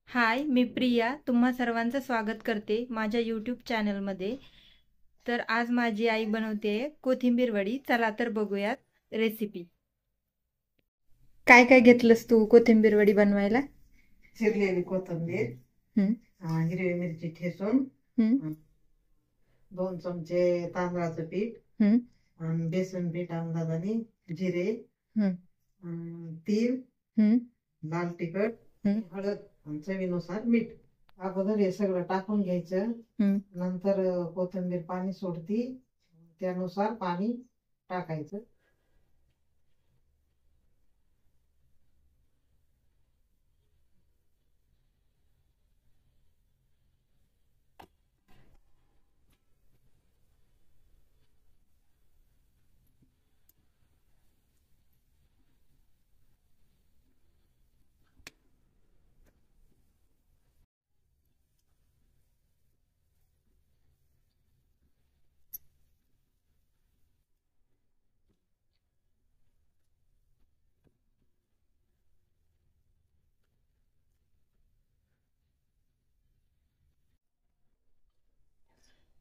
हाय, मी प्रिया तुम्हा सर्वांचं स्वागत करते माझ्या यूट्यूब चॅनलमध्ये। तर आज माझी आई बनवते कोथिंबीर वडी। चला तर बघूयात रेसिपी। काय काय घेतलंस तू कोथिंबीर वडी बनवायला? चिरलेली कोथिंबीर, हिरवी मिरची ठेचून, 2 चमचे तांदळाचं पीठ आणि बेसन पीठ अंदाजाने, जिरे, तीळ, लाल तिखट, हळद आणि चवीनुसार मीठ। अगोदर हे सगळं टाकून घ्यायचं। नंतर कोथिंबीर पाणी सोडती, त्यानुसार पाणी टाकायचं।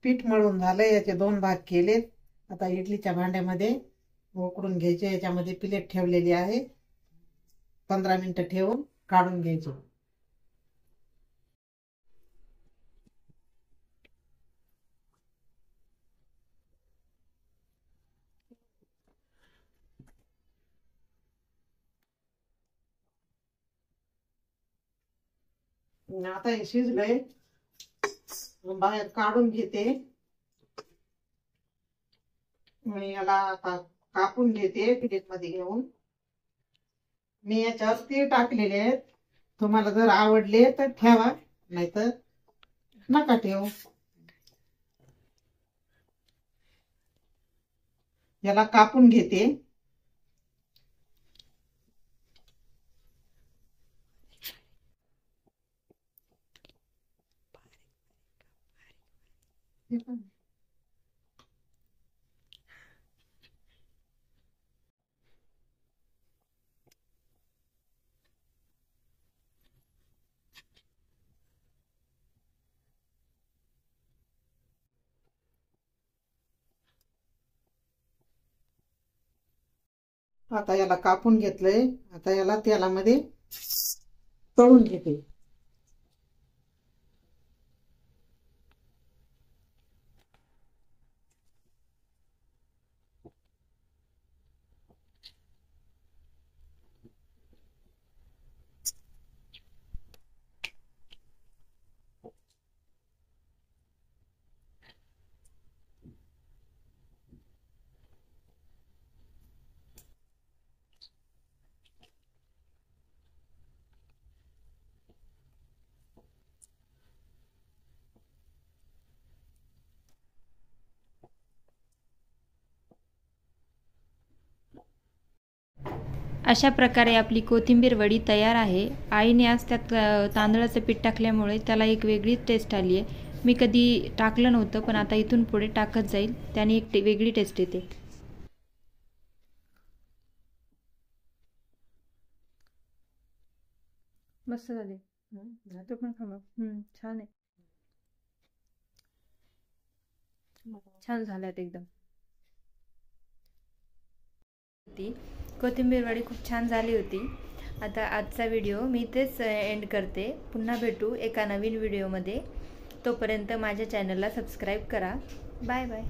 पीठ मळून झालंय, याचे 2 भाग केलेत। आता इडलीच्या भांड्यामध्ये उकडून घ्यायचे। याच्यामध्ये प्लेट ठेवलेली आहे, 15 मिनिटं ठेवून काढून घ्यायचे। आता हे शिजलंय, बाहेर काढून घेते आणि याला आता कापून घेते प्लेट मध्ये घेऊन। मी याच्यावर तीळ टाकलेले आहेत, तुम्हाला जर आवडले तर ठेवा, नाहीतर नका ठेवू। याला कापून घेते। आता याला कापून घेतलंय, आता याला तेलामध्ये तळून घेते। अशा प्रकारे आपली कोथिंबीर वडी तयार आहे। आईने आज त्यात तांदळाचं पीठ टाकल्यामुळे त्याला एक वेगळीच टेस्ट आली आहे। मी कधी टाकलं नव्हतं, पण आता इथून पुढे टाकत जाईल, त्याने एक वेगळी टेस्ट येते। मस्त झाले, तो पण खा। छान आहे, छान झाल्यात एकदम। कोथिंबीर वडी खूप छान झाली होती। आता आजचा व्हिडिओ मी इथेच एंड करते। पुन्हा भेटू एका नवीन व्हिडिओमध्ये। तोपर्यंत माझ्या चॅनलला सबस्क्राईब करा। Bye bye.